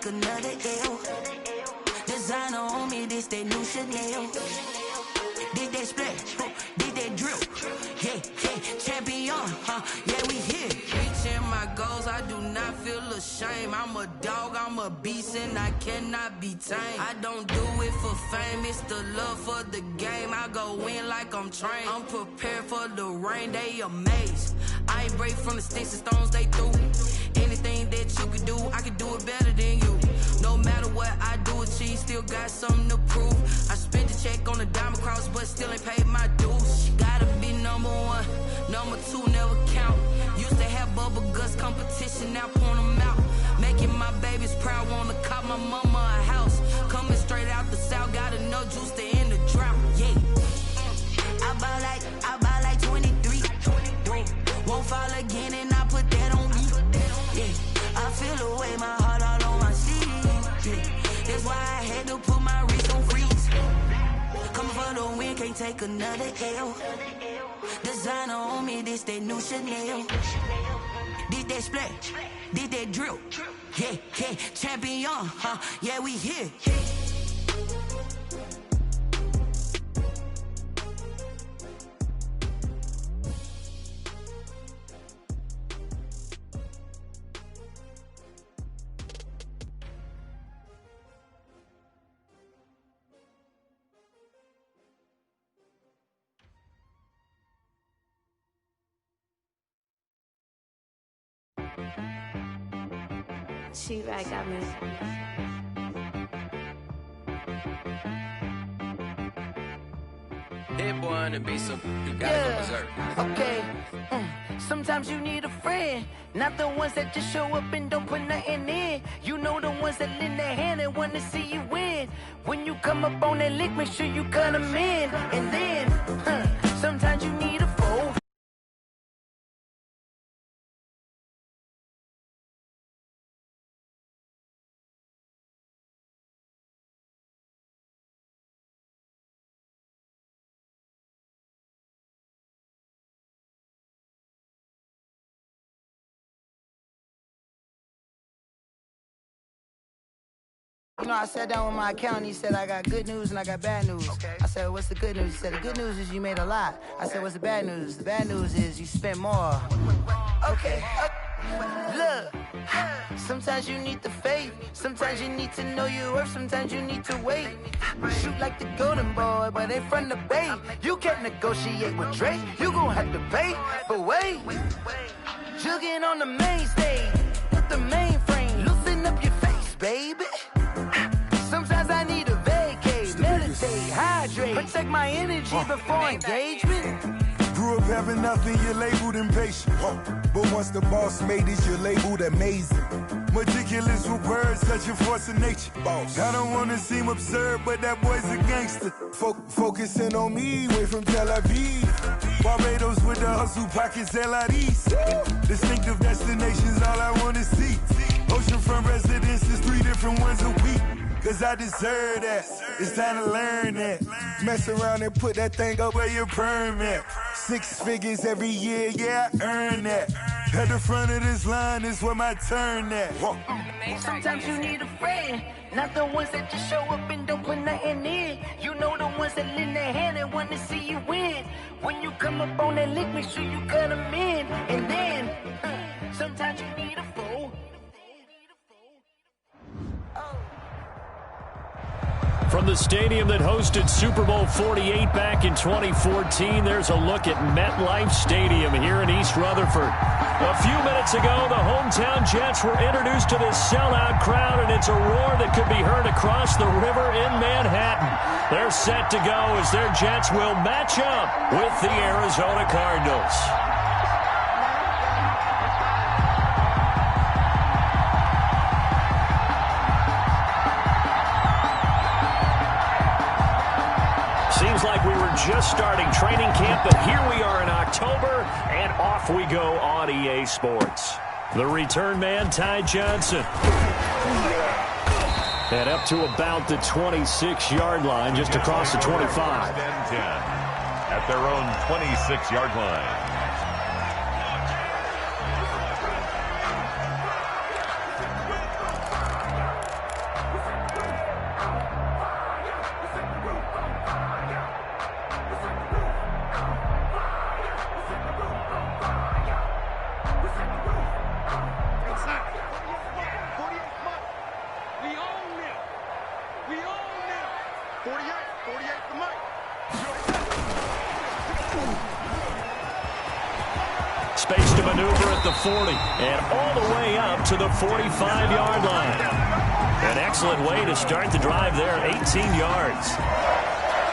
take another L. Designer on me, this that new Chanel. Did that splash, did that drill. Yeah, yeah, champion, yeah, we here. Reaching my goals, I do not feel ashamed. I'm a dog, I'm a beast, and I cannot be tamed. I don't do it for fame, it's the love for the game. I go in like I'm trained. I'm prepared for the rain, they amazed. I ain't break from the sticks and stones, they through. Anything that you can do, I can do it better than you. No matter what I do, achieve, still got something to prove. I spent the check on the diamond cross, but still ain't paid my dues. Gotta be number one, number two never count. Used to have bubble guts competition, now point them out. Making my babies proud, wanna cop my mama a house. Coming straight out the south, got enough juice to end the drought. Yeah, I buy like 23. Won't fall again, and I put that on me. Yeah, I feel the way, my heart all on my sleeve. Yeah, that's why I had to put my wrist on freeze. Coming for the win, can't take another L. Designer on me, this that new Chanel. Did that splash, did that drill. Yeah, yeah, champion, yeah, we here. Tybkai got me. Hit boy on the beat, so you gotta go berserk. Okay. Sometimes you need a friend, not the ones that just show up and don't put nothing in. You know the ones that lend their hand and wanna see you win. When you come up on that lick, make sure you cut them in. And then, sometimes you need a foe. You know, I sat down with my accountant. He said, I got good news and I got bad news. Okay. I said, what's the good news? He said, the good news is you made a lot. I said, what's the bad news? The bad news is you spent more. Okay. Look, sometimes you need the faith. Sometimes you need to know your worth. Sometimes you need to wait. Shoot like the golden boy, but they from the bay. You can't negotiate with Drake. You gon' have to pay. But wait, jugging on the main stage with the mainframe. Loosen up your face, baby. Sometimes I need a vacate, meditate, hydrate, protect my energy before engagement. Grew up having nothing, you're labeled impatient. But once the boss made it, you're labeled amazing. Meticulous with words, such a force of nature. I don't wanna seem absurd, but that boy's a gangster. Focusing on me, way from Tel Aviv. Barbados with the hustle pockets, LIDs. Distinctive destinations, all I wanna see. Oceanfront residences, 3 different ones a week. Cause I deserve that, it's time to learn that. Mess around and put that thing up where your permit. 6 figures every year, yeah, I earn that. At the front of this line is where my turn at. Sometimes you need a friend, not the ones that just show up and don't put nothing in. You know the ones that lend their hand and want to see you win. When you come up on that lick, make sure you cut them in. And then, sometimes you need a foe. From the stadium that hosted Super Bowl 48 back in 2014, there's a look at MetLife Stadium here in East Rutherford. A few minutes ago, the hometown Jets were introduced to this sellout crowd, and it's a roar that could be heard across the river in Manhattan. They're set to go as their Jets will match up with the Arizona Cardinals. Seems like we were just starting training camp, but here we are in October, and off we go on EA Sports. The return man, Ty Johnson. And up to about the 26-yard line, just across the 25. 10 at their own 26-yard line. Space to maneuver at the 40 and all the way up to the 45-yard line. An excellent way to start the drive there, 18 yards.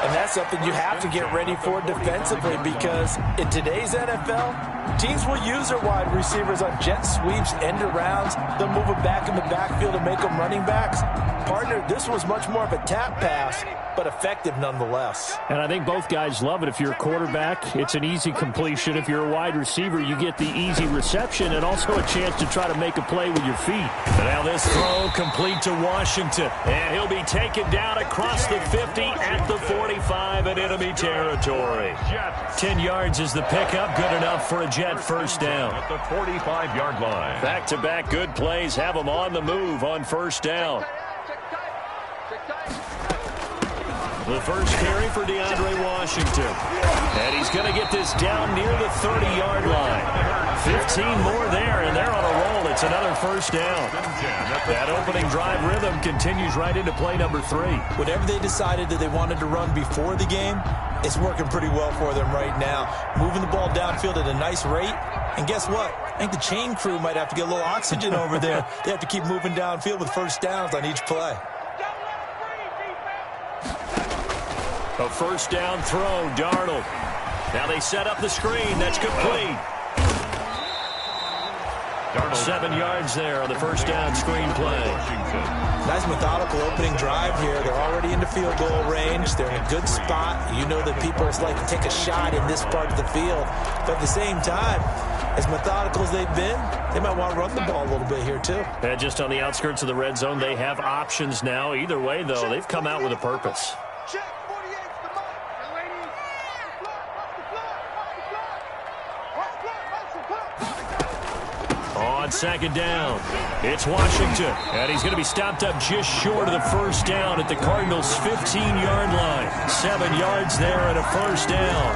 And that's something you have to get ready for defensively, because in today's NFL, teams will use their wide receivers on jet sweeps, end arounds. They'll move them back in the backfield and make them running backs. Partner, this was much more of a tap pass, but effective nonetheless. And I think both guys love it. If you're a quarterback, it's an easy completion. If you're a wide receiver, you get the easy reception and also a chance to try to make a play with your feet. And now this throw complete to Washington. And he'll be taken down across the 50 at the 45 in enemy territory. 10 yards is the pickup. Good enough for a Jet first down. At the 45-yard line. Back-to-back good plays have them on the move on first down. The first carry for DeAndre Washington. And he's going to get this down near the 30-yard line. 15 more there, and they're on a roll. It's another first down. That opening drive rhythm continues right into play number 3. Whatever they decided that they wanted to run before the game, it's working pretty well for them right now. Moving the ball downfield at a nice rate. And guess what? I think the chain crew might have to get a little oxygen over there. They have to keep moving downfield with first downs on each play. A first down throw, Darnold. Now they set up the screen. That's complete. Darnold. 7 yards there on the first down screen play. Nice methodical opening drive here. They're already into field goal range. They're in a good spot. You know that people like to take a shot in this part of the field. But at the same time, as methodical as they've been, they might want to run the ball a little bit here too. And just on the outskirts of the red zone, they have options now. Either way, though, they've come out with a purpose. On second down, it's Washington, and he's going to be stopped up just short of the first down at the Cardinals' 15-yard line. 7 yards there and a first down.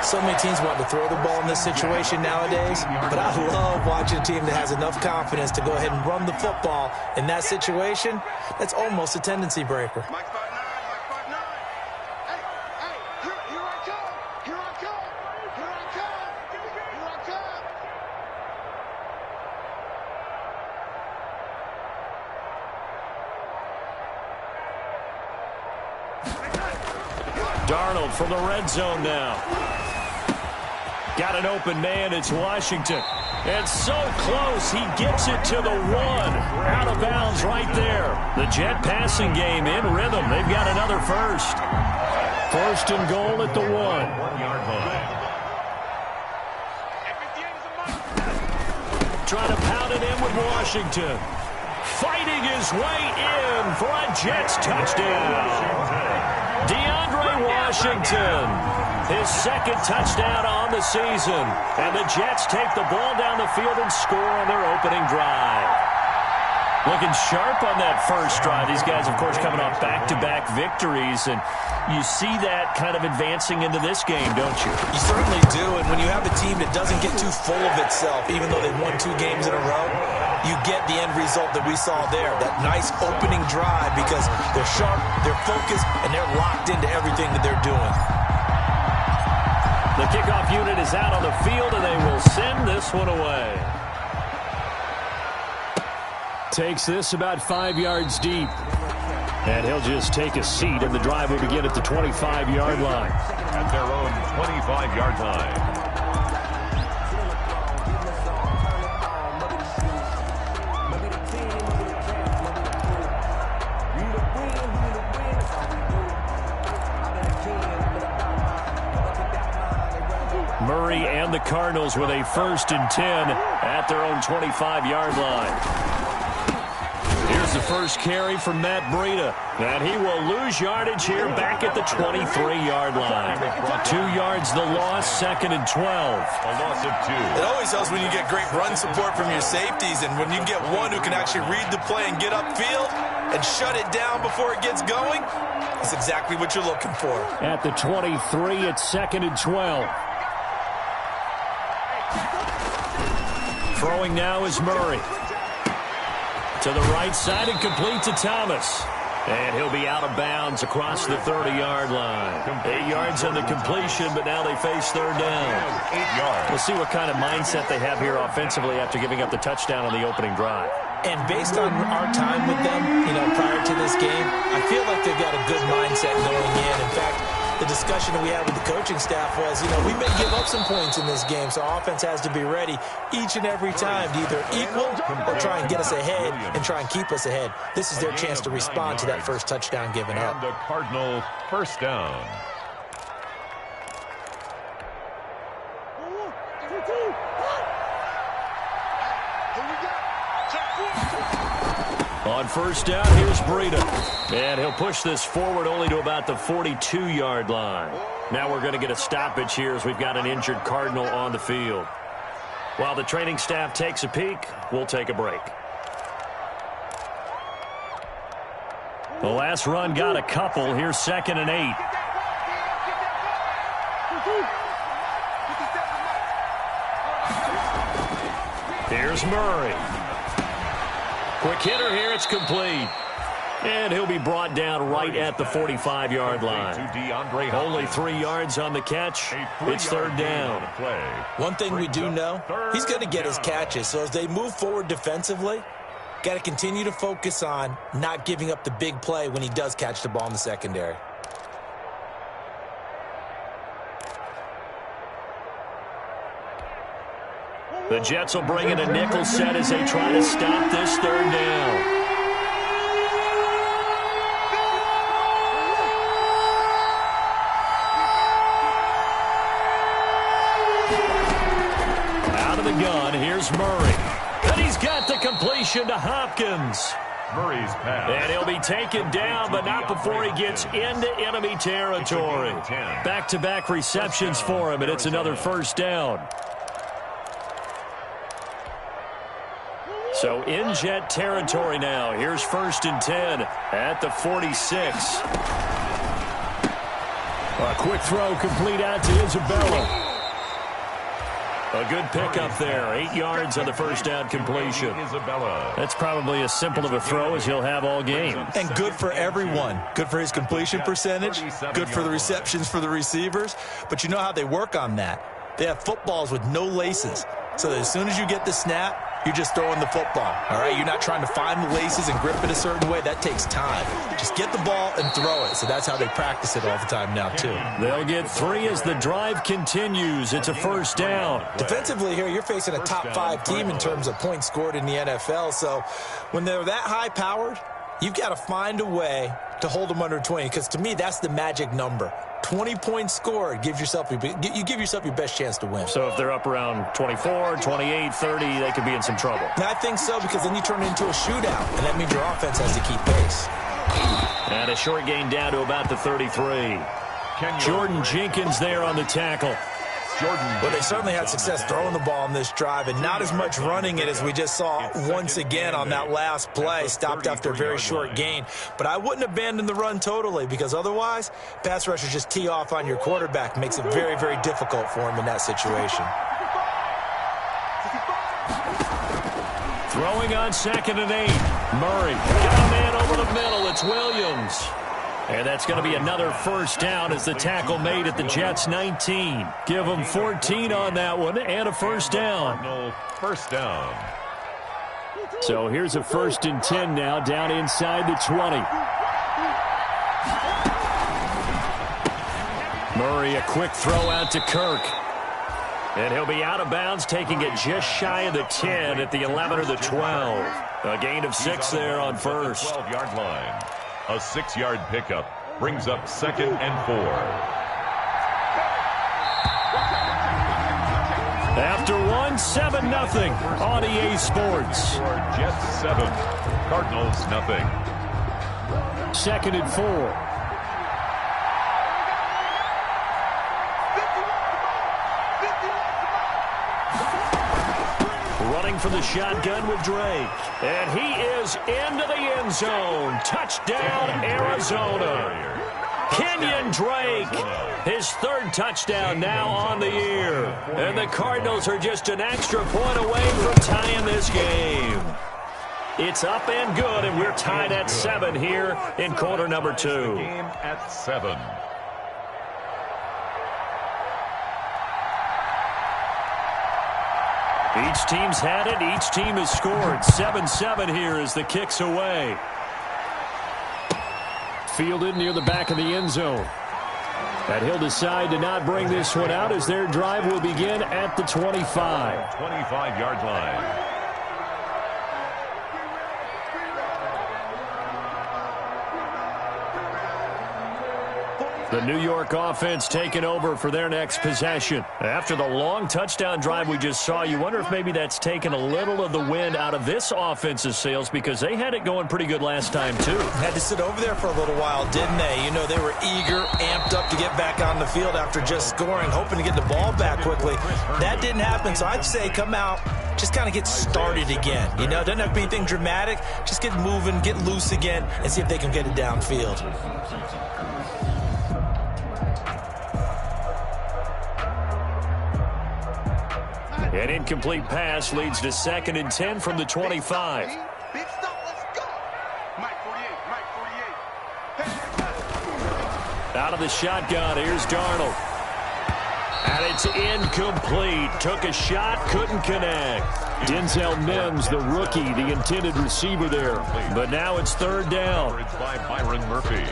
So many teams want to throw the ball in this situation nowadays, but I love watching a team that has enough confidence to go ahead and run the football. In that situation, that's almost a tendency breaker. Darnold from the red zone now. Got an open man. It's Washington. And so close. He gets it to the 1. Out of bounds right there. The Jet passing game in rhythm. They've got another first. First and goal at the 1. 1-yard line. Trying to pound it in with Washington. Fighting his way in for a Jets touchdown. DeAndre Washington, his second touchdown on the season. And the Jets take the ball down the field and score on their opening drive. Looking sharp on that first drive. These guys, of course, coming off back-to-back victories. And you see that kind of advancing into this game, don't you? You certainly do. And when you have a team that doesn't get too full of itself, even though they've won 2 games in a row, you get the end result that we saw there. That nice opening drive, because they're sharp, they're focused, and they're locked into everything that they're doing. The kickoff unit is out on the field, and they will send this one away. Takes this about 5 yards deep. And he'll just take a seat, and the drive will begin at the 25-yard line. At their own 25-yard line. Murray and the Cardinals with a 1st and 10 at their own 25-yard line. Here's the first carry from Matt Breida. And he will lose yardage here back at the 23-yard line. 2 yards the loss, 2nd and 12. A loss of 2. It always helps when you get great run support from your safeties, and when you get one who can actually read the play and get upfield and shut it down before it gets going, that's exactly what you're looking for. At the 23, it's 2nd and 12. Throwing now is Murray. To the right side and complete to Thomas. And he'll be out of bounds across the 30-yard line. 8 yards on the completion, but now they face third down. 8 yards. We'll see what kind of mindset they have here offensively after giving up the touchdown on the opening drive. And based on our time with them, prior to this game, I feel like they've got a good mindset going in. In fact, the discussion that we had with the coaching staff was, we may give up some points in this game, so our offense has to be ready each and every time to either equal or try and get us ahead and try and keep us ahead. This is their chance to respond to that first touchdown given up. And the Cardinal first down. On first down, here's Breida. And he'll push this forward only to about the 42-yard line. Now we're going to get a stoppage here as we've got an injured Cardinal on the field. While the training staff takes a peek, we'll take a break. The last run got a couple. Here's 2nd and 8. Here's Murray. Quick hitter here. It's complete. And he'll be brought down right at the 45-yard line. Only 3 yards on the catch. It's third down. One thing we do know, he's going to get his catches. So as they move forward defensively, got to continue to focus on not giving up the big play when he does catch the ball in the secondary. The Jets will bring in a nickel set as they try to stop this third down. Out of the gun, here's Murray. And he's got the completion to Hopkins. Murray's pass. And he'll be taken down, but not before he gets into enemy territory. Back-to-back receptions for him, and it's another first down. So in Jet territory now. Here's 1st and 10 at the 46. A quick throw complete out to Isabella. A good pickup there. 8 yards on the first down completion. Isabella. That's probably as simple of a throw as he'll have all game. And good for everyone. Good for his completion percentage. Good for the receptions for the receivers. But you know how they work on that. They have footballs with no laces. So that as soon as you get the snap, you're just throwing the football, all right? You're not trying to find the laces and grip it a certain way. That takes time. Just get the ball and throw it. So that's how they practice it all the time now, too. They'll get 3 as the drive continues. It's a first down. Defensively here, you're facing a top-5 team in terms of points scored in the NFL. So when they're that high-powered, you've got to find a way to hold them under 20, because to me, that's the magic number. 20 points scored, you give yourself your best chance to win. So if they're up around 24, 28, 30, they could be in some trouble. And I think so, because then you turn it into a shootout, and that means your offense has to keep pace. And a short gain down to about the 33. Jordan Jenkins there on the tackle. Well, they certainly had success throwing the ball on this drive, and not as much running it as we just saw once again on that last play. Stopped after a very short gain. But I wouldn't abandon the run totally, because otherwise, pass rushers just tee off on your quarterback. Makes it very, very difficult for him in that situation. Throwing on 2nd and 8. Murray got a man over the middle. It's Williams. And that's going to be another first down as the tackle made at the Jets' 19. Give them 14 on that one and a first down. No, first down. So here's a 1st and 10 now down inside the 20. Murray, a quick throw out to Kirk. And he'll be out of bounds, taking it just shy of the 10 at the 11 or the 12. A gain of 6 there on first. 12-yard line. A 6-yard pickup brings up 2nd and 4. After 7-0 on EA Sports. Jets 7, Cardinals 0. 2nd and 4. Running from the shotgun with Drake. And he is into the end zone. Touchdown, Arizona. Kenyon Drake, his 3rd touchdown now on the year. And the Cardinals are just an extra point away from tying this game. It's up and good, and we're tied at 7 here in quarter number 2. Game at 7. Each team's had it. Each team has scored. 7-7 here as the kick's away. Fielded near the back of the end zone. And he'll decide to not bring this one out as their drive will begin at the 25. 25-yard line. The New York offense taking over for their next possession. After the long touchdown drive we just saw, you wonder if maybe that's taken a little of the wind out of this offense's sails because they had it going pretty good last time, too. Had to sit over there for a little while, didn't they? You know, they were eager, amped up to get back on the field after just scoring, hoping to get the ball back quickly. That didn't happen, so I'd say come out, just kind of get started again. You know, doesn't have to be anything dramatic. Just get moving, get loose again, and see if they can get it downfield. An incomplete pass leads to 2nd and 10 from the 25. Big stop, let's go. Mike 48. Out of the shotgun, here's Darnold. And it's incomplete. Took a shot, couldn't connect. Denzel Mims, the rookie, the intended receiver there. But now it's 3rd down. It's by Byron Murphy.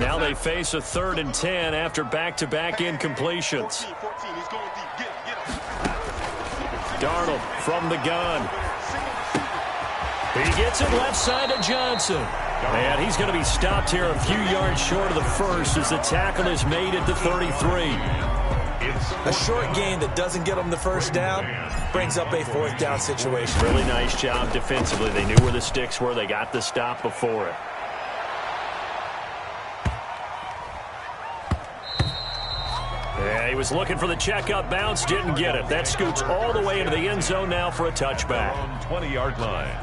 Now they face a 3rd and 10 after back-to-back incompletions. Darnold from the gun. He gets it left side to Johnson. And he's going to be stopped here a few yards short of the first as the tackle is made at the 33. A short gain that doesn't get them the first down brings up a 4th down situation. Really nice job defensively. They knew where the sticks were. They got the stop before it. Yeah, he was looking for the checkup bounce, didn't get it. That scoots all the way into the end zone now for a touchback. 20-yard line.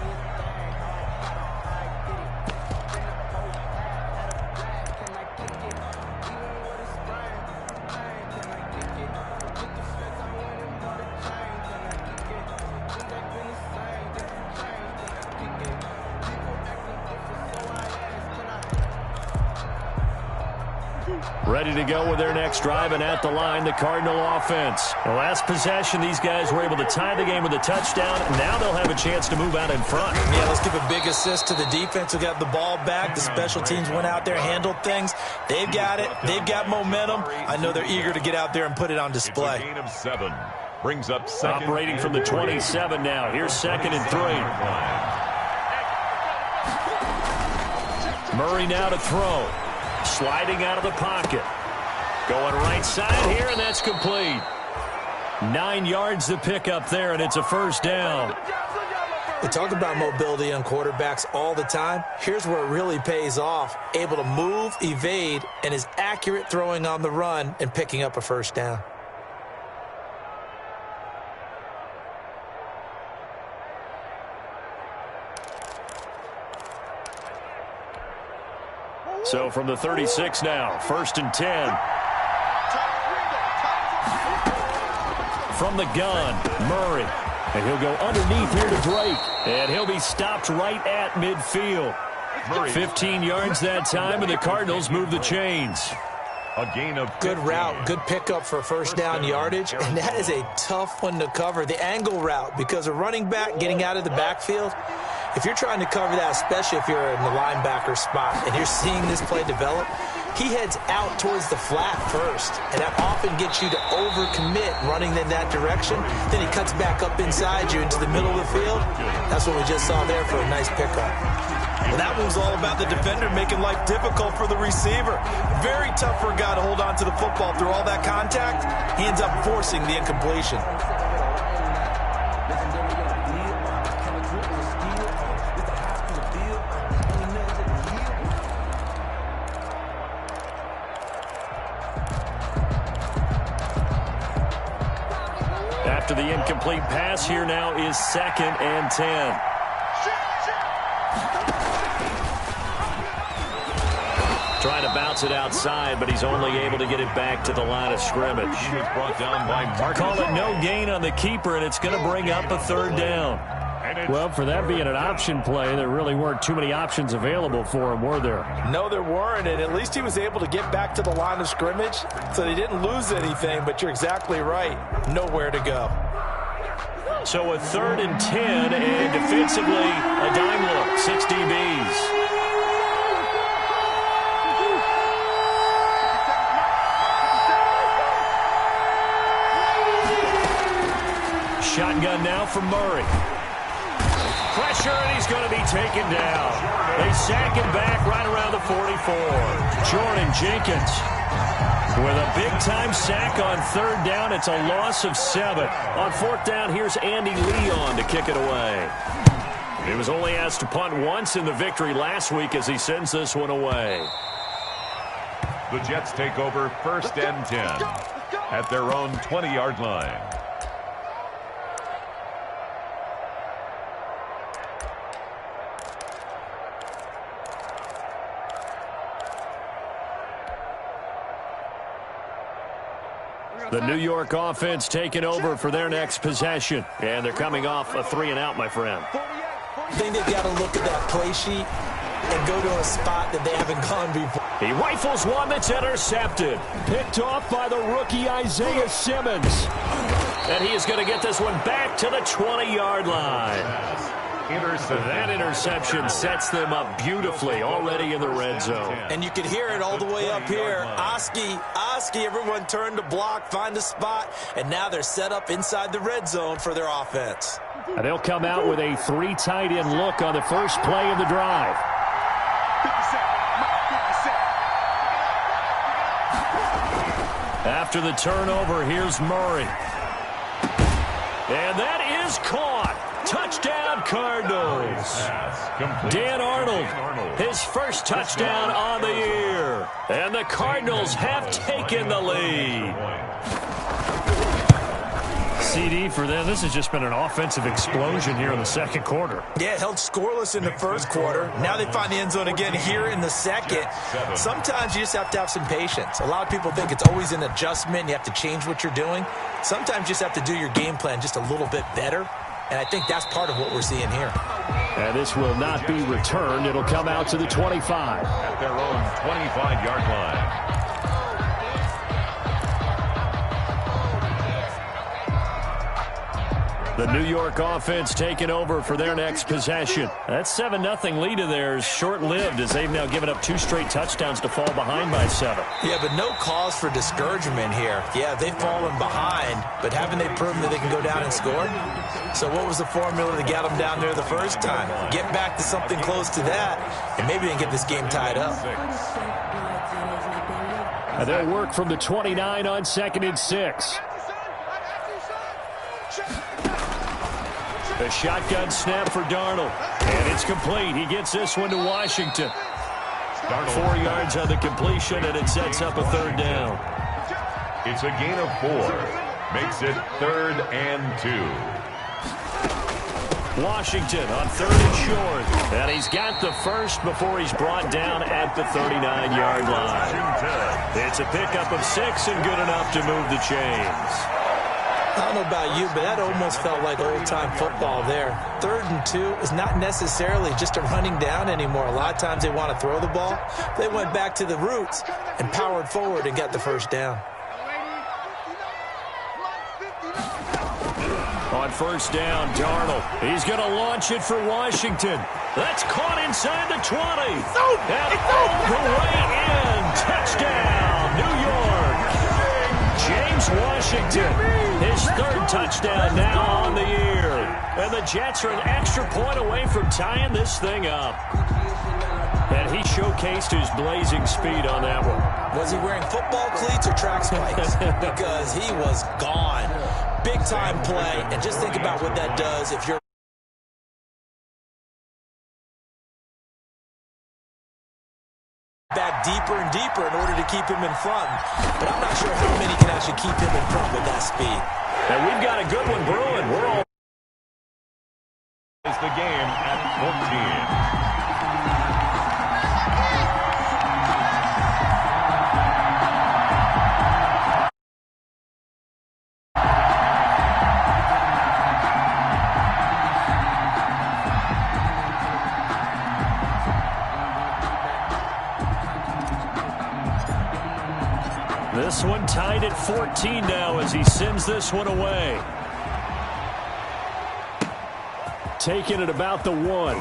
Ready to go with their next drive, and at the line, the Cardinal offense. The last possession, these guys were able to tie the game with a touchdown. Now they'll have a chance to move out in front. Yeah, let's give a big assist to the defense who got the ball back. The special teams went out there, handled things. They've got it. They've got momentum. I know they're eager to get out there and put it on display. It's a gain of 7. Brings up 2nd. Operating from the 27 now. Here's 2nd and 3. Murray now to throw. Sliding out of the pocket. Going right side here, and that's complete. 9 yards to pick up there, and it's a 1st down. We talk about mobility on quarterbacks all the time. Here's where it really pays off. Able to move, evade, and is accurate throwing on the run and picking up a 1st down. So from the 36 now, 1st and 10. From the gun, Murray. And he'll go underneath here to Drake. And he'll be stopped right at midfield. 15 yards that time, and the Cardinals move the chains. A gain of 15. Good route, good pickup for 1st down yardage, and that is a tough one to cover. The angle route, because a running back getting out of the backfield, if you're trying to cover that, especially if you're in the linebacker spot and you're seeing this play develop, he heads out towards the flat first, and that often gets you to overcommit running in that direction. Then he cuts back up inside you into the middle of the field. That's what we just saw there for a nice pickup. Well, that move's all about the defender making life difficult for the receiver. Very tough for a guy to hold on to the football through all that contact. He ends up forcing the incompletion. After the incomplete pass, here now is 2nd and 10. Trying to bounce it outside, but he's only able to get it back to the line of scrimmage. He was brought down by Marcus. Call it no gain on the keeper, and it's going to bring up a third down. Well, for that being an option play, there really weren't too many options available for him, were there? No, there weren't, and at least he was able to get back to the line of scrimmage, so they didn't lose anything, but you're exactly right. Nowhere to go. So a 3rd and 10, and defensively, a dime look, 6 DBs. Shotgun now from Murray. Pressure, and he's going to be taken down. They sack him back right around the 44. Jordan Jenkins with a big-time sack on 3rd down. It's a loss of 7. On 4th down, here's Andy Leon to kick it away. He was only asked to punt once in the victory last week as he sends this one away. The Jets take over 1st and 10 at their own 20-yard line. The New York offense taking over for their next possession. And they're coming off a 3-and-out, my friend. I think they've got to look at that play sheet and go to a spot that they haven't gone before. He rifles one that's intercepted. Picked off by the rookie Isaiah Simmons. And he is going to get this one back to the 20-yard line. That interception sets them up beautifully already in the red zone. And you can hear it all the way up here. Oski, everyone turned to block, find a spot, and now they're set up inside the red zone for their offense. And they'll come out with a 3 tight end look on the first play of the drive. After the turnover, here's Murray. And that is caught. Touchdown, Cardinals. Dan Arnold, his first touchdown on the year. And the Cardinals have taken the lead. CD for them. This has just been an offensive explosion here in the second quarter. Yeah, held scoreless in the first quarter. Now they find the end zone again here in the second. Sometimes you just have to have some patience. A lot of people think it's always an adjustment. You have to change what you're doing. Sometimes you just have to do your game plan just a little bit better. And I think that's part of what we're seeing here. And this will not be returned. It'll come out to the 25. At their own 25-yard line. The New York offense taking over for their next possession. That 7-0 lead of theirs short-lived as they've now given up 2 straight touchdowns to fall behind by 7. Yeah, but no cause for discouragement here. Yeah, they've fallen behind, but haven't they proven that they can go down and score? So what was the formula that got them down there the first time? Get back to something close to that, and maybe they can get this game tied up. And they'll work from the 29 on 2nd and 6. A shotgun snap for Darnold. And it's complete. He gets this one to Washington. 4 yards on the completion, and it sets up a 3rd down. It's a gain of 4. Makes it 3rd and 2. Washington on 3rd and short. And he's got the first before he's brought down at the 39-yard line. It's a pickup of 6 and good enough to move the chains. I don't know about you, but that almost felt like old-time football there. 3rd and 2 is not necessarily just a running down anymore. A lot of times they want to throw the ball. They went back to the roots and powered forward and got the first down. On 1st down, Darnold. He's going to launch it for Washington. That's caught inside the 20. And all the way in. Touchdown, New York. James Washington, his 3rd touchdown now on the year. And the Jets are an extra point away from tying this thing up. And he showcased his blazing speed on that one. Was he wearing football cleats or track spikes? Because he was gone. Big-time play. And just think about what that does if you're back deeper and deeper in order to keep him in front. But I'm not sure how many can actually keep him in front with that speed. And we've got a good one brewing. We're all is the game at 14. This one tied at 14 now as he sends this one away. Taking it about the 1.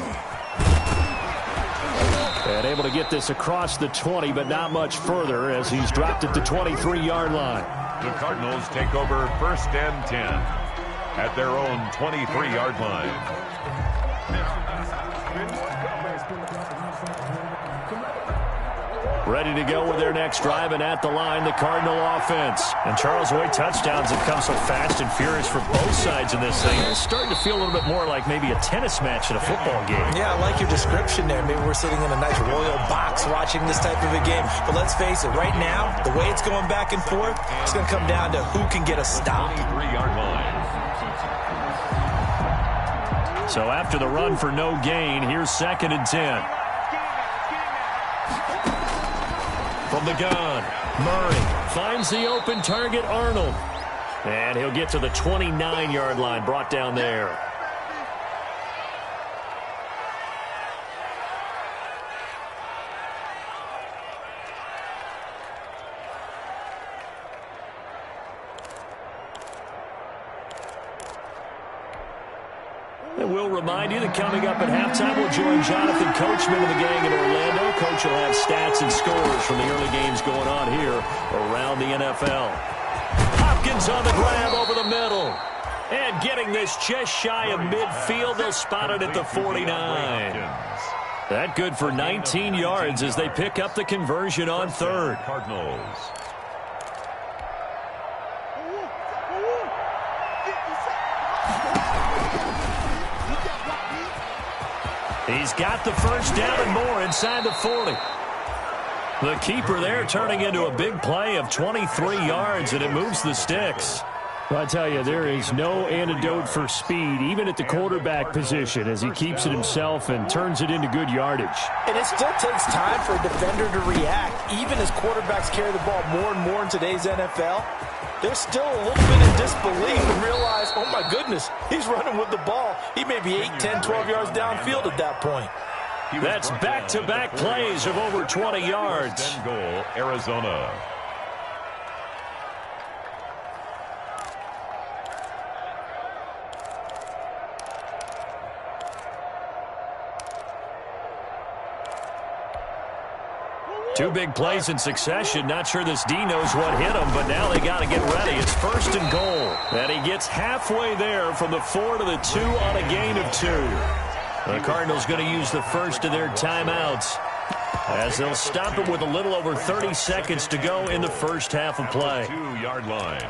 And able to get this across the 20, but not much further as he's dropped at the 23-yard line. The Cardinals take over 1st and 10 at their own 23-yard line. Ready to go with their next drive, and at the line, the Cardinal offense. And Charles, the way touchdowns have come so fast and furious for both sides in this thing, it's starting to feel a little bit more like maybe a tennis match in a football game. Yeah, I like your description there. Maybe we're sitting in a nice royal box watching this type of a game. But let's face it, right now, the way it's going back and forth, it's going to come down to who can get a stop. 23-yard line. So after the run for no gain, here's 2nd and 10. From the gun, Murray finds the open target, Arnold. And he'll get to the 29-yard line, brought down there. And we'll remind you that coming up at halftime, we'll join Jonathan Coachman of the gang in Orlando. Coach will have stats and scores from the early games going on here around the NFL. Hopkins on the grab over the middle. And getting this just shy of midfield, they'll spot it at the 49. That good for 19 yards as they pick up the conversion on 3rd. Cardinals. He's got the first down and more inside the 40. The keeper there turning into a big play of 23 yards, and it moves the sticks. Well, I tell you, there is no antidote for speed, even at the quarterback position, as he keeps it himself and turns it into good yardage. And it still takes time for a defender to react, even as quarterbacks carry the ball more and more in today's NFL. They're still a little bit in disbelief and realize, oh my goodness, he's running with the ball. He may be 8, 10, 12 yards downfield at that point. That's back-to-back plays of over 20 yards. 10 goal, Arizona. Two big plays in succession. Not sure this D knows what hit him, but now they got to get ready. It's 1st and goal. And he gets halfway there from the 4 to the 2 on a gain of 2. The Cardinals going to use the first of their timeouts as they'll stop it with a little over 30 seconds to go in the first half of play. 2-yard line.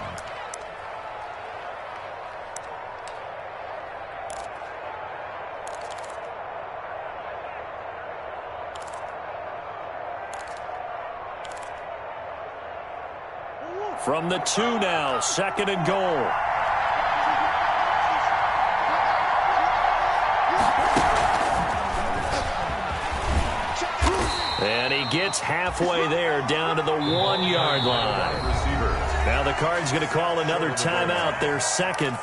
From the 2 now, 2nd and goal. And he gets halfway there down to the 1-yard line. Now the Cards going to call another timeout, their 2nd,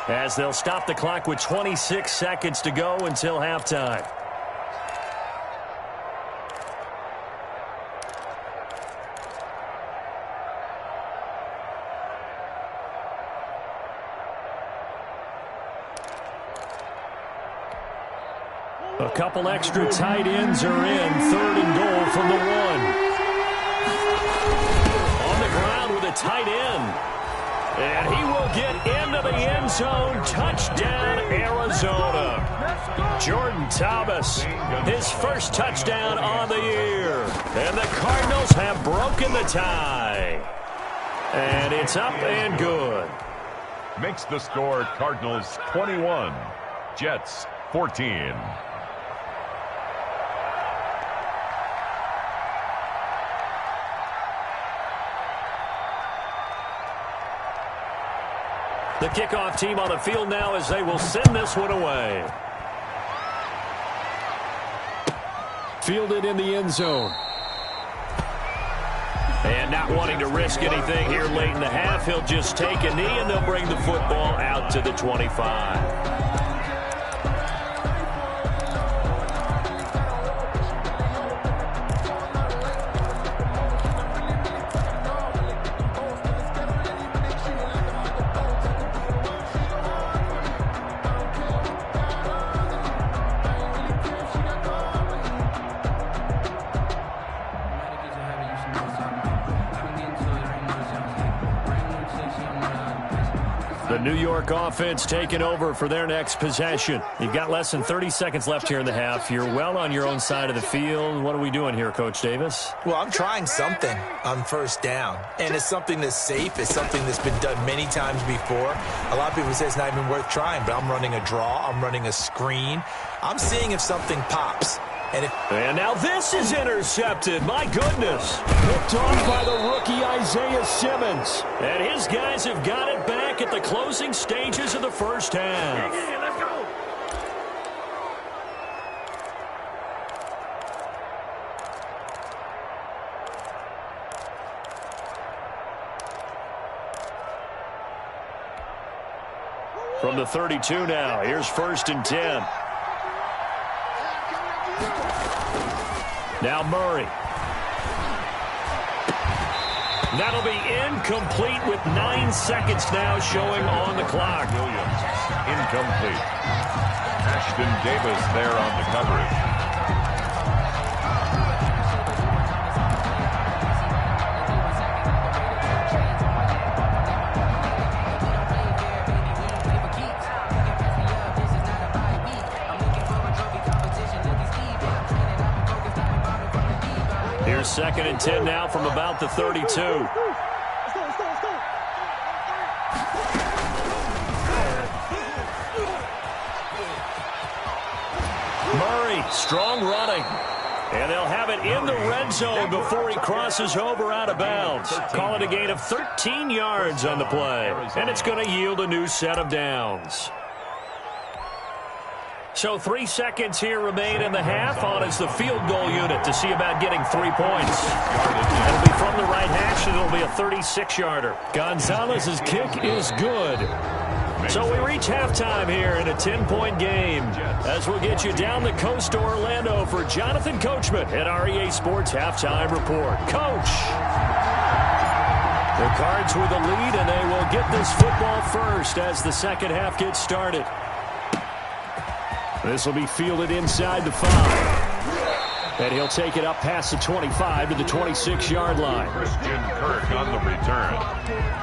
as they'll stop the clock with 26 seconds to go until halftime. A couple extra tight ends are in. 3rd and goal from the 1. On the ground with a tight end. And he will get into the end zone. Touchdown, Arizona. Jordan Thomas, his first touchdown on the year. And the Cardinals have broken the tie. And it's up and good. Makes the score Cardinals 21, Jets 14. The kickoff team on the field now as they will send this one away. Fielded in the end zone. And not wanting to risk anything here late in the half, he'll just take a knee and they'll bring the football out to the 25. The New York offense taking over for their next possession. You've got less than 30 seconds left here in the half. You're well on your own side of the field. What are we doing here, Coach Davis? Well, I'm trying something on first down, and it's something that's safe. It's something that's been done many times before. A lot of people say it's not even worth trying, but I'm running a draw. I'm running a screen. I'm seeing if something pops. And now this is intercepted. My goodness. Picked off by the rookie Isaiah Simmons. And his guys have got it back at the closing stages of the first half. Let's go. From the 32 now, here's 1st and 10. Now Murray. That'll be incomplete with 9 seconds now showing on the clock. Williams, incomplete. Ashton Davis there on the coverage. Here's 2nd and 10 now from about the 32. Murray, strong running. And they'll have it in the red zone before he crosses over out of bounds. Call it a gain of 13 yards on the play. And it's going to yield a new set of downs. So 3 seconds here remain in the half. On is the field goal unit to see about getting 3 points. It'll be from the right hash, and it'll be a 36-yarder. Gonzalez's kick is good. So we reach halftime here in a 10-point game as we'll get you down the coast to Orlando for Jonathan Coachman at REA Sports Halftime Report. Coach! The Cards with the lead, and they will get this football first as the second half gets started. This will be fielded inside the 5. And he'll take it up past the 25 to the 26-yard line. Christian Kirk on the return.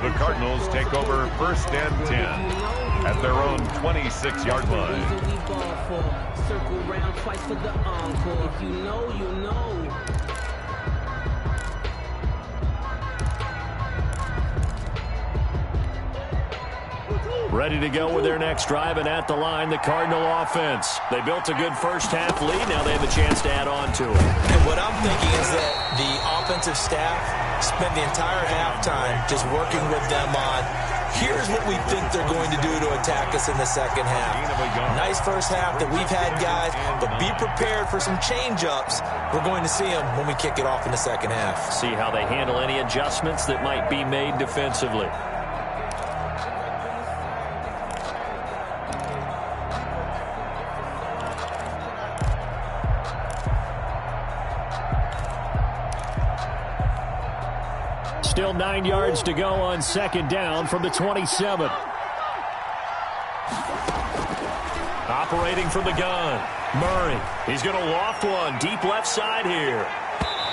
The Cardinals take over 1st and 10 at their own 26-yard line. Circle round twice for the encore. If you know, you know. Ready to go with their next drive, and at the line, the Cardinal offense. They built a good first half lead. Now they have a chance to add on to it. And what I'm thinking is that the offensive staff spent the entire halftime just working with them on, here's what we think they're going to do to attack us in the second half. Nice first half that we've had, guys, but be prepared for some change-ups. We're going to see them when we kick it off in the second half. See how they handle any adjustments that might be made defensively. Still 9 yards to go on 2nd down from the 27. Operating from the gun. Murray. He's going to loft one deep left side here.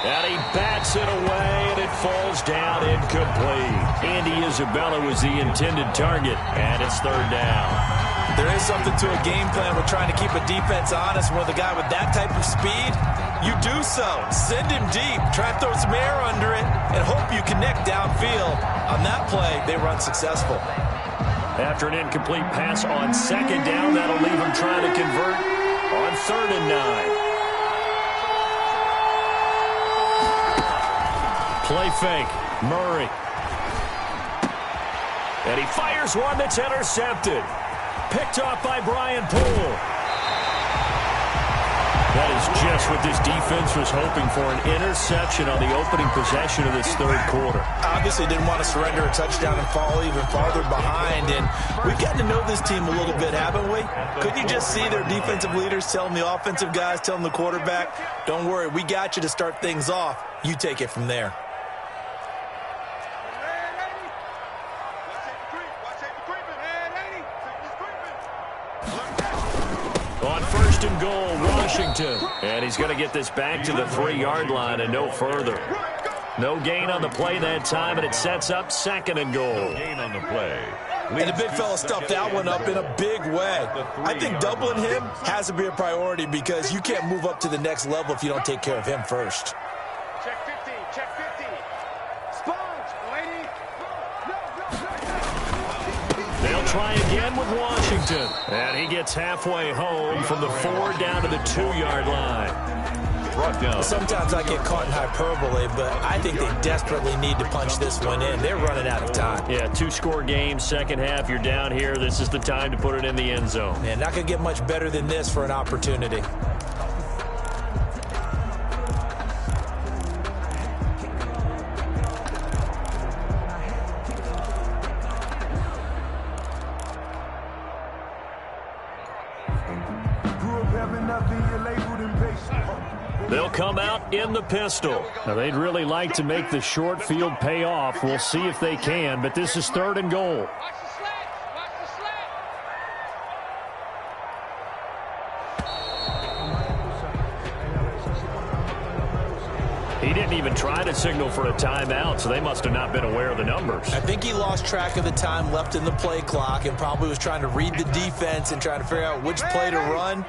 And he bats it away, and it falls down incomplete. Andy Isabella was the intended target, and it's 3rd down. There is something to a game plan with trying to keep a defense honest. With a guy with that type of speed, you do so. Send him deep. Try to throw some air under it and hope you connect downfield. On that play, they run successful. After an incomplete pass on 2nd down, that'll leave him trying to convert on 3rd and 9. Play fake. Murray. And he fires one that's intercepted. Picked off by Brian Poole. That is just what this defense was hoping for, an interception on the opening possession of this 3rd quarter. Obviously didn't want to surrender a touchdown and fall even farther behind, and we've gotten to know this team a little bit, haven't we? Couldn't you just see their defensive leaders telling the offensive guys, telling the quarterback, don't worry, we got you to start things off. You take it from there. On 1st and goal, Washington. And he's going to get this back to the 3-yard line and no further. No gain on the play that time, and it sets up 2nd and goal. No gain on the play. And the big fella stuffed that one up in a big way. I think doubling him has to be a priority because you can't move up to the next level if you don't take care of him first. Check 50, check 50. Sponge, lady. They'll try again with Washington. And he gets halfway home from the 4 down to the 2-yard line. Brought down. Sometimes I get caught in hyperbole, but I think they desperately need to punch this one in. They're running out of time. Yeah, 2-score game, second half, you're down here. This is the time to put it in the end zone. Man, not going to get much better than this for an opportunity. They'll come out in the pistol. Now, they'd really like to make the short field pay off. We'll see if they can, but this is 3rd and goal. He didn't even try to signal for a timeout, so they must have not been aware of the numbers. I think he lost track of the time left in the play clock and probably was trying to read the defense and trying to figure out which play to run,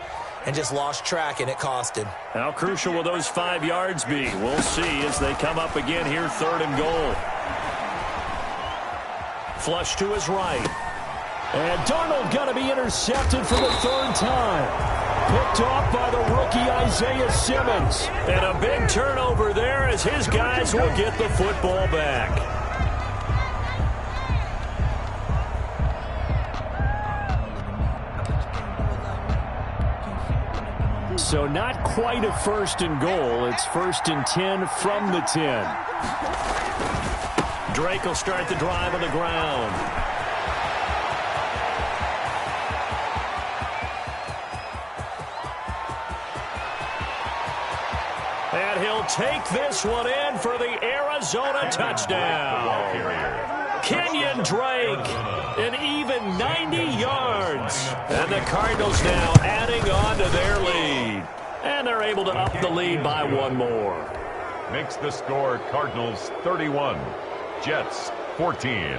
and just lost track, and it cost him. How crucial will those 5 yards be? We'll see as they come up again here, 3rd and goal. Flush to his right. And Darnold going to be intercepted for the 3rd time. Picked off by the rookie Isaiah Simmons. And a big turnover there as his guys will get the football back. So not quite a 1st and goal. It's 1st and 10 from the 10. Drake will start the drive on the ground. And he'll take this one in for the Arizona touchdown. Kenyon Drake, an even 90 yards. And the Cardinals now adding on to their lead. And they're able to up the lead by 1 more. Makes the score Cardinals 31, Jets 14.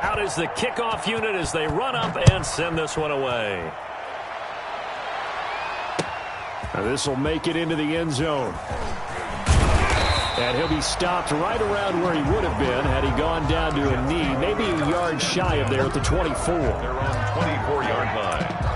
Out is the kickoff unit as they run up and send this one away. Now this will make it into the end zone. And he'll be stopped right around where he would have been had he gone down to a knee, maybe a yard shy of there at the 24. They're on 24-yard line.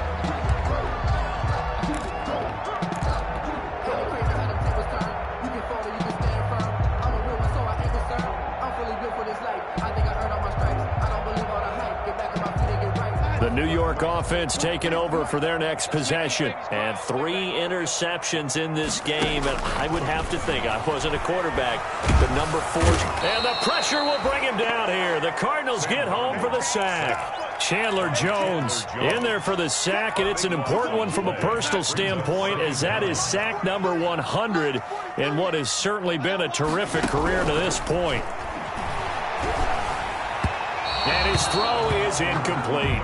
The New York offense taking over for their next possession. And 3 interceptions in this game. And I would have to think, I wasn't a quarterback, but number 4. And the pressure will bring him down here. The Cardinals get home for the sack. Chandler Jones in there for the sack, and it's an important one from a personal standpoint, as that is sack number 100 in what has certainly been a terrific career to this point. And his throw is incomplete.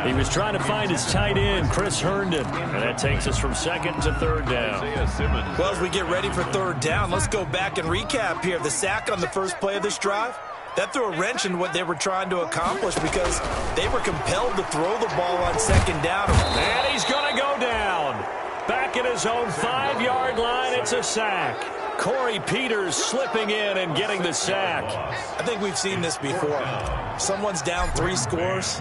He was trying to find his tight end, Chris Herndon. And that takes us from 2nd to 3rd down. Well, as we get ready for 3rd down, let's go back and recap here. The sack on the first play of this drive, that threw a wrench in what they were trying to accomplish because they were compelled to throw the ball on 2nd down. And he's going to go down. Back at his own 5-yard line, it's a sack. Corey Peters slipping in and getting the sack. I think we've seen this before. Someone's down 3 scores.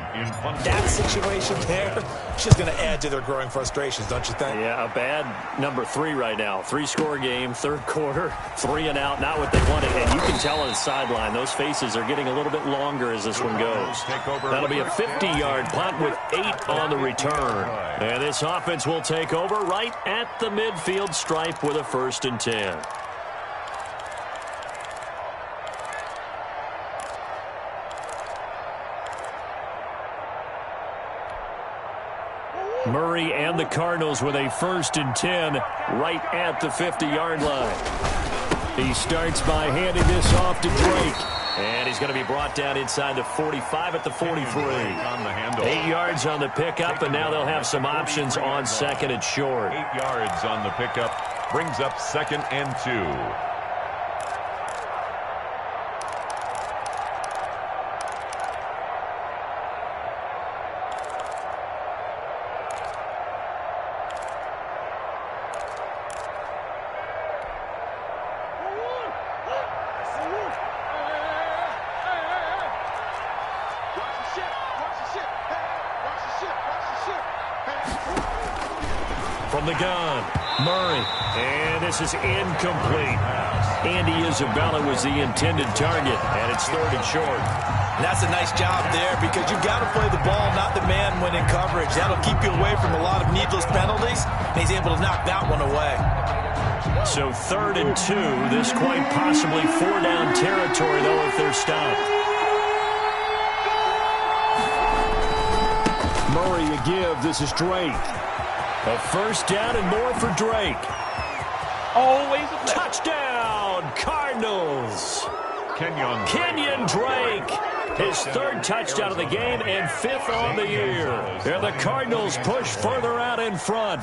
That situation there, it's just going to add to their growing frustrations, don't you think? Yeah, a bad number 3 right now. 3-score game, 3rd quarter, 3 and out, not what they wanted. And you can tell on the sideline, those faces are getting a little bit longer as this one goes. That'll be a 50-yard punt with 8 on the return. And this offense will take over right at the midfield stripe with a 1st and 10. Murray and the Cardinals with a 1st and 10 right at the 50-yard line. He starts by handing this off to Drake. And he's going to be brought down inside the 45 at the 43. 8 yards on the pickup, and now they'll have some options on second and short. 8 yards on the pickup brings up 2nd and 2. From the gun, Murray, and this is incomplete. Andy Isabella was the intended target, and it's 3rd and short. And that's a nice job there because you've got to play the ball, not the man when in coverage. That'll keep you away from a lot of needless penalties, and he's able to knock that one away. So 3rd and 2, this quite possibly 4-down territory, though, if they're stopped. Murray a give, this is Drake. A 1st down and more for Drake. Always a touchdown, Cardinals. Kenyon Drake, his 3rd touchdown of the game and 5th on the year. And the Cardinals push further out in front.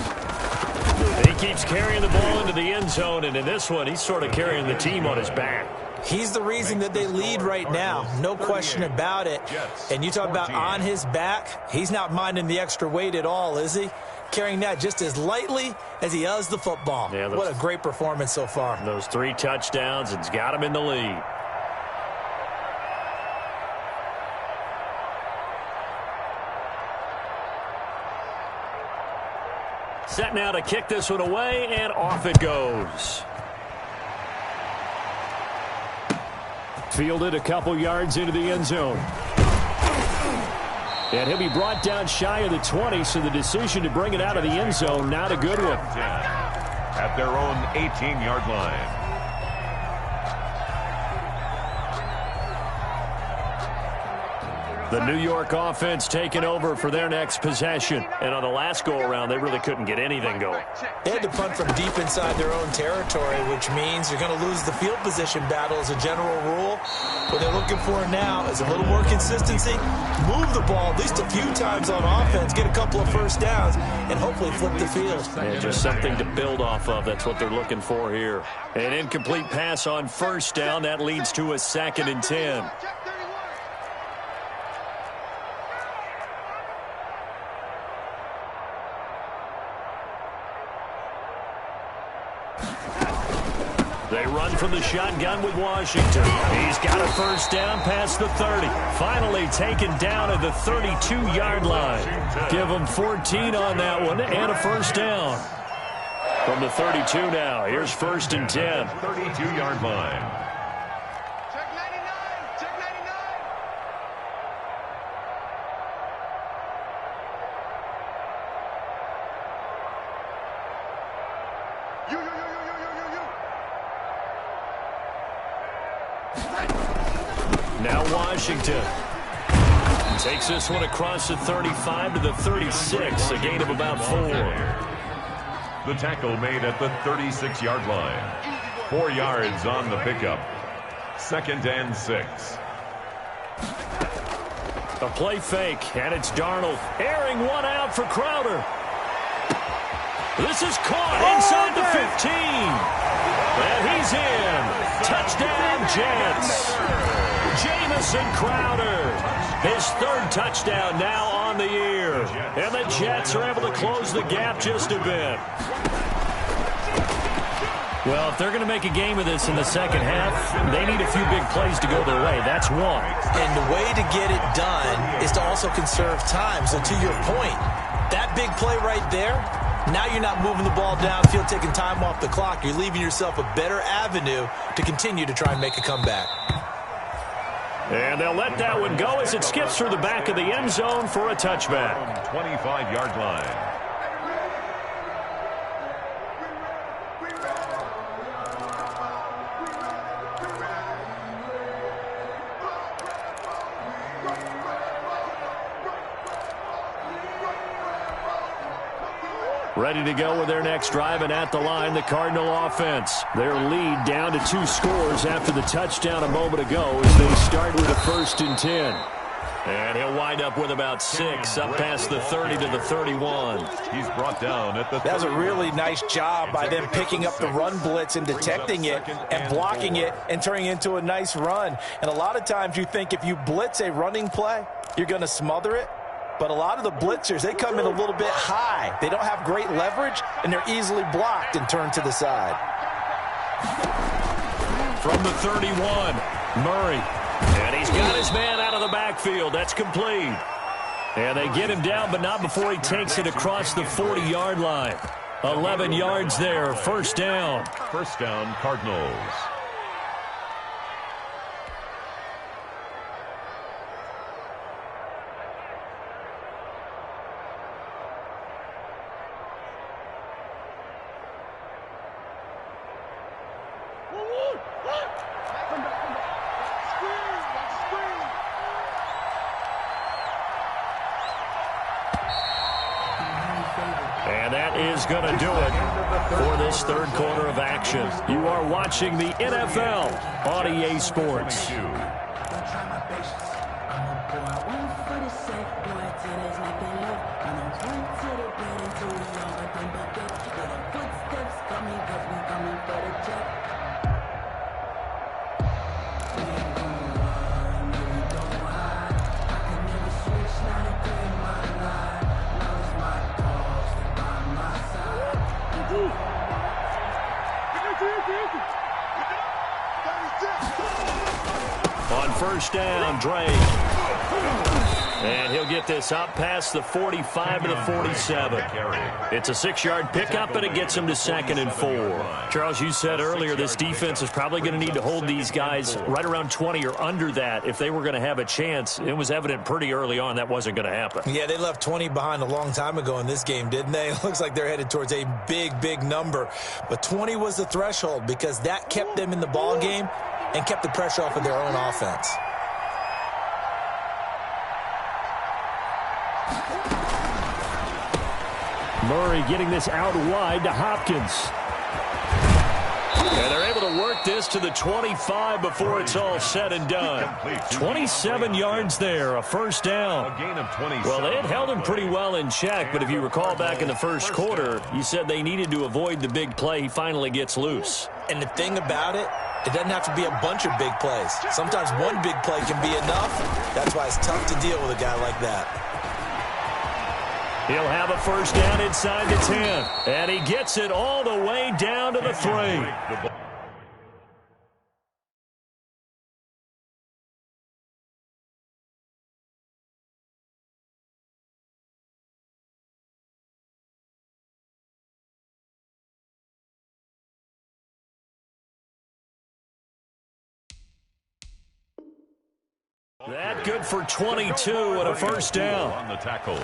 He keeps carrying the ball into the end zone, and in this one, he's sort of carrying the team on his back. He's the reason that they lead right now, no question about it. And you talk about on his back, he's not minding the extra weight at all, is he? Carrying that just as lightly as he does the football. Yeah, what a great performance so far. Those 3 touchdowns, it's got him in the lead. Set now to kick this one away, and off it goes. Fielded a couple yards into the end zone. And he'll be brought down shy of the 20, so the decision to bring it out of the end zone, not a good one. At their own 18-yard line. The New York offense taking over for their next possession. And on the last go-around, they really couldn't get anything going. They had to punt from deep inside their own territory, which means you're going to lose the field position battle as a general rule. What they're looking for now is a little more consistency, move the ball at least a few times on offense, get a couple of 1st downs, and hopefully flip the field. Yeah, just something to build off of. That's what they're looking for here. An incomplete pass on 1st down. That leads to a 2nd and 10. They run from the shotgun with Washington. He's got a 1st down past the 30. Finally taken down at the 32-yard line. Give him 14 on that one and a 1st down. From the 32 now, here's 1st and 10. 32-yard line. Check 99. Check 99. You. Now Washington takes this one across the 35 to the 36, a gain of about 4. The tackle made at the 36-yard line. 4 yards on the pickup. 2nd and 6. A play fake, and it's Darnold airing one out for Crowder. This is caught inside the 15. And he's in. Touchdown, Jets. Jamison Crowder, his 3rd touchdown now on the year. And the Jets are able to close the gap just a bit. Well, if they're going to make a game of this in the second half, they need a few big plays to go their way. That's one. And the way to get it done is to also conserve time. So to your point, that big play right there, now you're not moving the ball downfield, taking time off the clock. You're leaving yourself a better avenue to continue to try and make a comeback. And they'll let that one go as it skips through the back of the end zone for a touchback. 25-yard line. Ready to go with their next drive, and at the line, the Cardinal offense. Their lead down to 2 scores after the touchdown a moment ago as they start with a 1st and 10. And he'll wind up with about 6 up past the 30 to the 31. He's brought down at the 31. That was a really nice job by them picking up the run blitz and detecting it and blocking it and turning it into a nice run. And a lot of times you think if you blitz a running play, you're going to smother it. But a lot of the blitzers, they come in a little bit high. They don't have great leverage, and they're easily blocked and turned to the side. From the 31, Murray. And he's got his man out of the backfield. That's complete. And they get him down, but not before he takes it across the 40-yard line. 11 yards there, 1st down. 1st down, Cardinals. And that is going to do it for this 3rd quarter of action. You are watching the NFL on EA Sports. On 1st down, Drake. And he'll get this up past the 45 to the 47. It's a 6-yard pickup, and it gets him to 2nd and 4. Charles, you said earlier this defense is probably going to need to hold these guys right around 20 or under that if they were going to have a chance. It was evident pretty early on that wasn't going to happen. Yeah, they left 20 behind a long time ago in this game, didn't they? It looks like they're headed towards a big, big number. But 20 was the threshold because that kept them in the ball game and kept the pressure off of their own offense. Murray getting this out wide to Hopkins. And they're able to work this to the 25 before it's all said and done. 27 yards there, a 1st down. A gain of 27. Well, they had held him pretty well in check, but if you recall back in the 1st quarter, you said they needed to avoid the big play. He finally gets loose. And the thing about it, it doesn't have to be a bunch of big plays. Sometimes one big play can be enough. That's why it's tough to deal with a guy like that. He'll have a 1st down inside the 10. And he gets it all the way down to the 3. That good for 22 and a 1st down. On the tackle.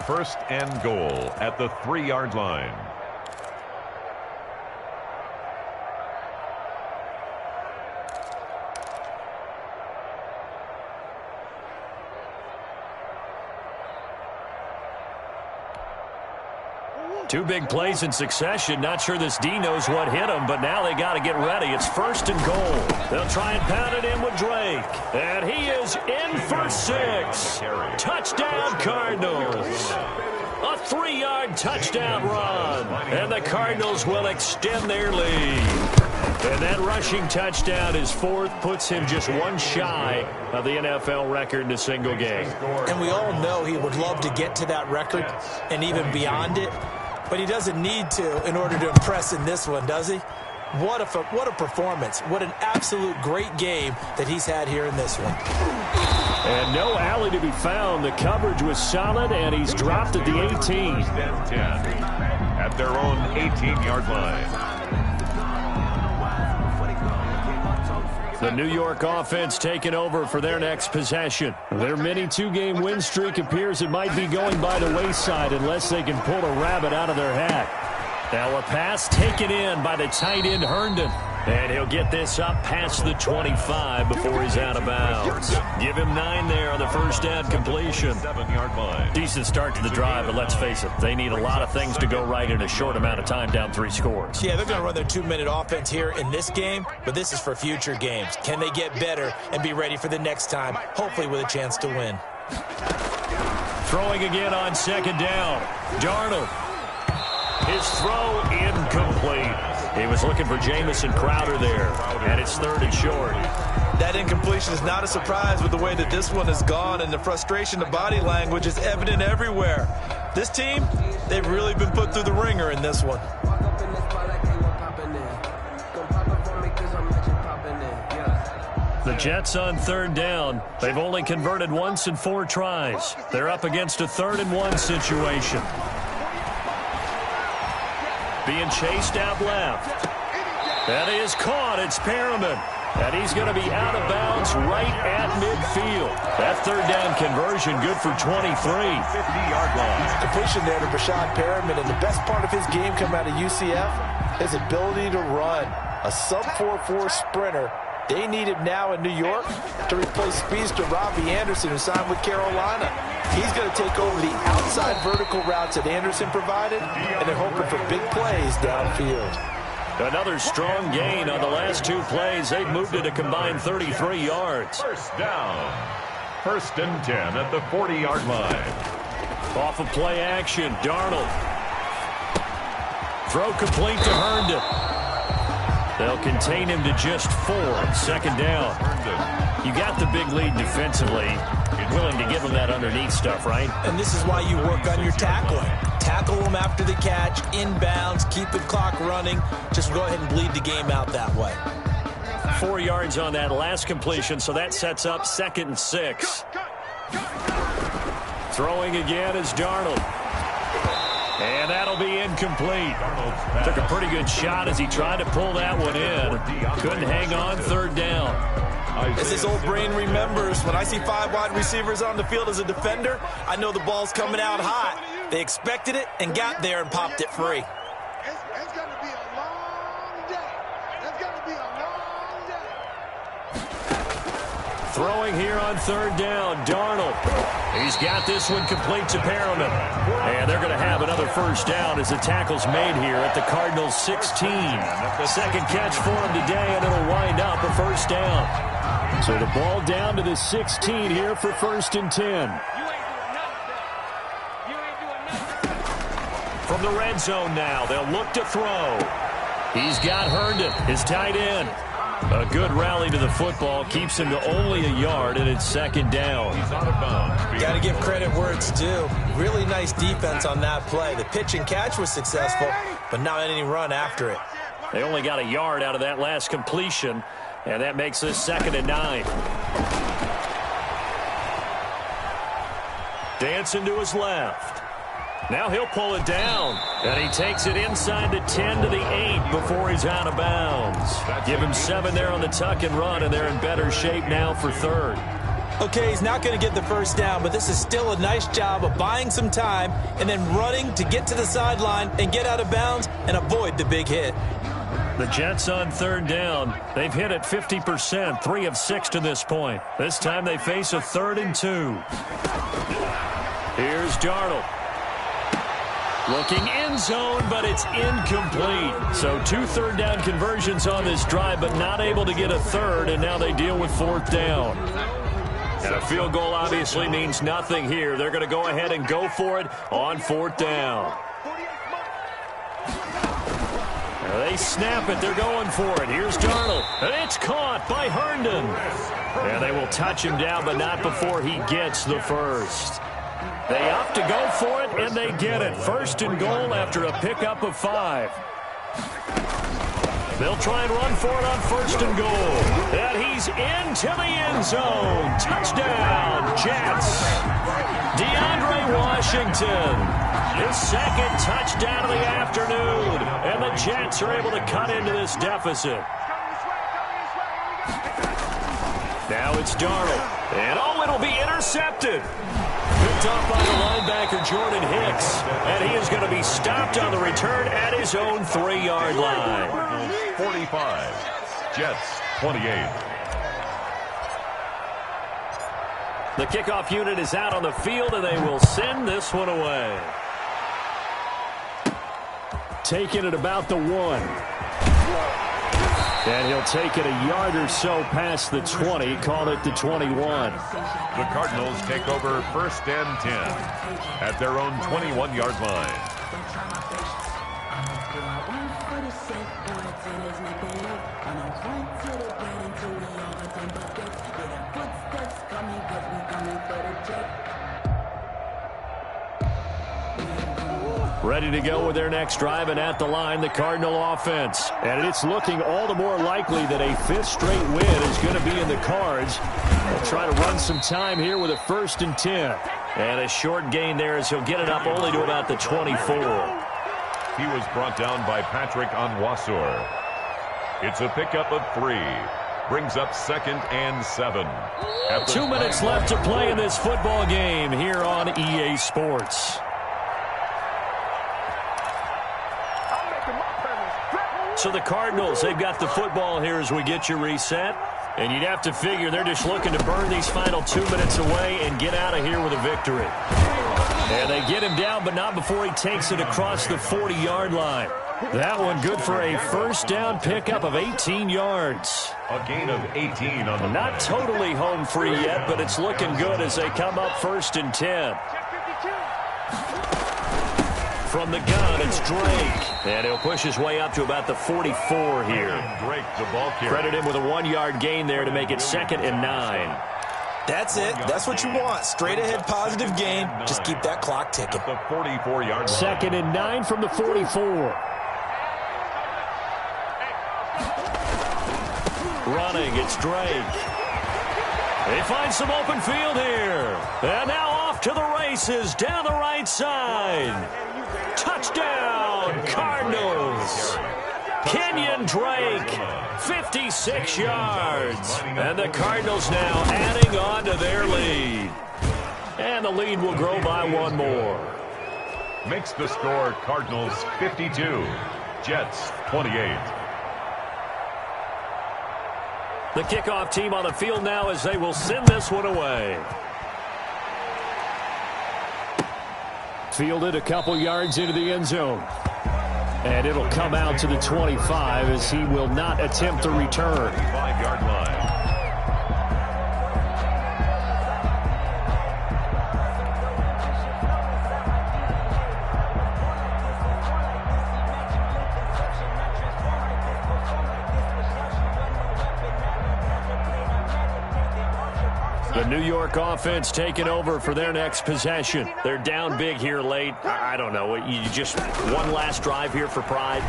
1st and goal at the 3-yard line. Two big plays in succession. Not sure this D knows what hit him, but now they got to get ready. It's 1st and goal. They'll try and pound it in with Drake. And he is in for 6. Touchdown, Cardinals. A 3-yard touchdown run. And the Cardinals will extend their lead. And that rushing touchdown is 4th, puts him just one shy of the NFL record in a single game. And we all know he would love to get to that record and even beyond it. But he doesn't need to in order to impress in this one, does he? What a performance. What an absolute great game that he's had here in this one. And no alley to be found. The coverage was solid, and he's dropped at the 18. 1st and 10 at their own 18-yard line. The New York offense taking over for their next possession. Their mini 2-game win streak appears it might be going by the wayside unless they can pull a rabbit out of their hat. Now a pass taken in by the tight end Herndon. And he'll get this up past the 25 before he's out of bounds. Give him 9 there on the first down completion. 7-yard line. Decent start to the drive, but let's face it, they need a lot of things to go right in a short amount of time, down 3 scores. Yeah, they're going to run their 2-minute offense here in this game, but this is for future games. Can they get better and be ready for the next time, hopefully with a chance to win? Throwing again on second down. Darnold. His throw incomplete. He was looking for Jamison Crowder there, and it's 3rd and short. That incompletion is not a surprise with the way that this one has gone, and the frustration, the body language is evident everywhere. This team, they've really been put through the ringer in this one. The Jets on 3rd down. They've only converted once in 4 tries. They're up against a 3rd and 1 situation. Being chased out left. That is caught. It's Perriman. And he's going to be out of bounds right at midfield. That 3rd down conversion good for 23. 50-yard line. Completion there to Brashad Perriman, and the best part of his game coming out of UCF, his ability to run. A sub-4.4 sprinter. They need him now in New York to replace speedster Robbie Anderson, who signed with Carolina. He's going to take over the outside vertical routes that Anderson provided, and they're hoping for big plays downfield. Another strong gain on the last 2 plays. They've moved it a combined 33 yards. First down. 1st and 10 at the 40-yard line. Off of play action, Darnold. Throw complete to Herndon. They'll contain him to just 4. 2nd down. You got the big lead defensively. You're willing to give him that underneath stuff, right? And this is why you work on your tackling. Tackle them after the catch, inbounds, keep the clock running. Just go ahead and bleed the game out that way. 4 yards on that last completion, so that sets up 2nd and 6. Throwing again is Darnold. And that'll be incomplete. Took a pretty good shot as he tried to pull that one in. Couldn't hang on 3rd down. As his old brain remembers, when I see 5 wide receivers on the field as a defender, I know the ball's coming out hot. They expected it and got there and popped it free. It's going to be a long day. It's going to be a long day. Throwing here on 3rd down, Darnold. He's got this one complete to Perriman. And they're going to have another first down as the tackle's made here at the Cardinals' 16. Second catch for him today, and it'll wind up a first down. So the ball down to the 16 here for 1st and 10. From the red zone now, they'll look to throw. He's got Herndon, his tight end. A good rally to the football keeps him to only a yard, and it's 2nd down. He's out of bounds. Got to give credit where it's due. Really nice defense on that play. The pitch and catch was successful, but not any run after it. They only got a yard out of that last completion, and that makes this 2nd and 9. Dancing to his left. Now he'll pull it down, and he takes it inside the 10 to the 8 before he's out of bounds. Give him 7 there on the tuck and run, and they're in better shape now for 3rd. Okay, he's not going to get the first down, but this is still a nice job of buying some time and then running to get to the sideline and get out of bounds and avoid the big hit. The Jets on 3rd down. They've hit it 50%, 3 of 6 to this point. This time they face a 3rd and 2. Here's Darnold. Looking end zone, but it's incomplete. So 2 third down conversions on this drive, but not able to get a 3rd, and now they deal with 4th down. And a field goal obviously means nothing here. They're going to go ahead and go for it on 4th down. They snap it. They're going for it. Here's Darnold. And it's caught by Herndon. And they will touch him down, but not before he gets the first. They opt to go for it, and they get it. 1st and goal after a pickup of 5. They'll try and run for it on 1st and goal. And he's into the end zone. Touchdown, Jets. DeAndre Washington. His 2nd touchdown of the afternoon. And the Jets are able to cut into this deficit. Now it's Darnold. And it'll be intercepted. Picked off by the linebacker, Jordan Hicks. And he is going to be stopped on the return at his own 3-yard line. 45. Jets 28. The kickoff unit is out on the field, and they will send this one away. Taking it about the 1. And he'll take it a yard or so past the 20, call it the 21. The Cardinals take over 1st and 10 at their own 21-yard line. Ready to go with their next drive, and at the line, the Cardinal offense. And it's looking all the more likely that a 5th straight win is going to be in the cards. They'll try to run some time here with a 1st and 10. And a short gain there as he'll get it up only to about the 24. He was brought down by Patrick Onwuasor. It's a pickup of 3. Brings up 2nd and 7. 2 minutes left to play in this football game here on EA Sports. So the Cardinals, they've got the football here as we get you reset. And you'd have to figure they're just looking to burn these final 2 minutes away and get out of here with a victory. And they get him down, but not before he takes it across the 40-yard line. That one good for a 1st down pickup of 18 yards. A gain of 18 on the Not totally home free yet, but it's looking good as they come up 1st and 10. From the gun, it's Drake. And he'll push his way up to about the 44 here. Drake, the ball carrier. Credit him with a 1-yard gain there to make it 2nd and 9. That's it. That's what you want. Straight ahead positive gain. Just keep that clock ticking. The 44-yard line. 2nd and 9 from the 44. Running, it's Drake. They find some open field here. And now off to the races down the right side. Touchdown, Cardinals. Kenyon Drake, 56 yards. And the Cardinals now adding on to their lead. And the lead will grow by 1 more. Makes the score Cardinals 52, Jets 28. The kickoff team on the field now as they will send this one away. Fielded a couple yards into the end zone. And it'll come out to the 25 as he will not attempt to return. 5-yard line. The New York offense taking over for their next possession. They're down big here late. I don't know. You just one last drive here for pride.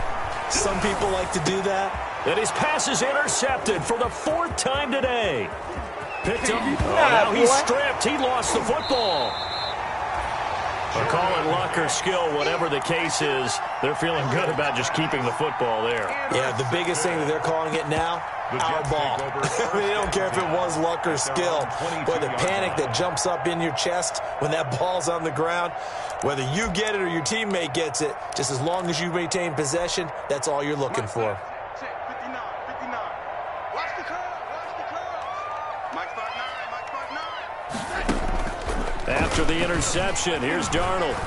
Some people like to do that. And his pass is intercepted for the 4th time today. Picked up. Now he's stripped. He lost the football. But call it luck or skill, whatever the case is, they're feeling good about just keeping the football there. Yeah, the biggest thing that they're calling it now, our ball. I mean, they don't care if it was luck or skill. Boy, the panic that jumps up in your chest when that ball's on the ground, whether you get it or your teammate gets it, just as long as you maintain possession, that's all you're looking for. After the interception, here's Darnold.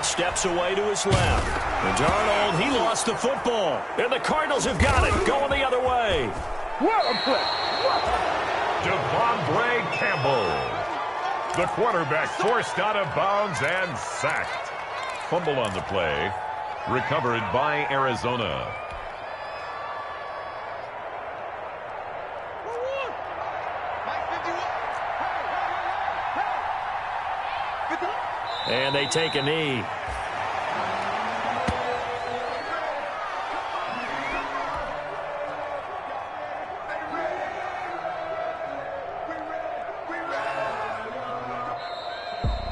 Steps away to his left. And Darnold, he lost the football. And the Cardinals have got it, going the other way. What a play! Devondre Campbell. The quarterback forced out of bounds and sacked. Fumble on the play. Recovered by Arizona. And they take a knee.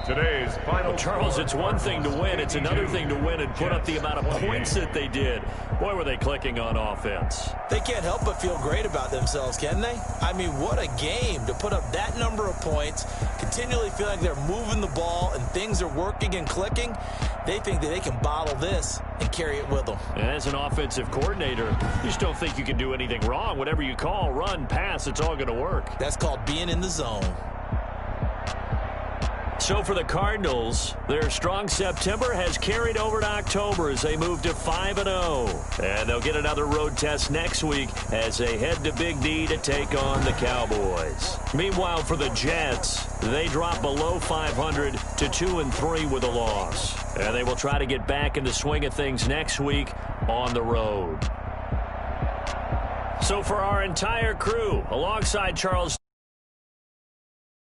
Today's final. Charles, it's one thing to win. It's another thing to win and put up the amount of points that they did. Boy, were they clicking on offense. They can't help but feel great about themselves, can they? I mean, what a game to put up that number of points, continually feel like they're moving the ball and things are working and clicking. They think that they can bottle this and carry it with them. And as an offensive coordinator, you just don't think you can do anything wrong. Whatever you call, run, pass, it's all going to work. That's called being in the zone. So for the Cardinals, their strong September has carried over to October as they move to 5-0. And they'll get another road test next week as they head to Big D to take on the Cowboys. Meanwhile, for the Jets, they drop below 500 to 2-3 with a loss. And they will try to get back in the swing of things next week on the road. So for our entire crew, alongside Charles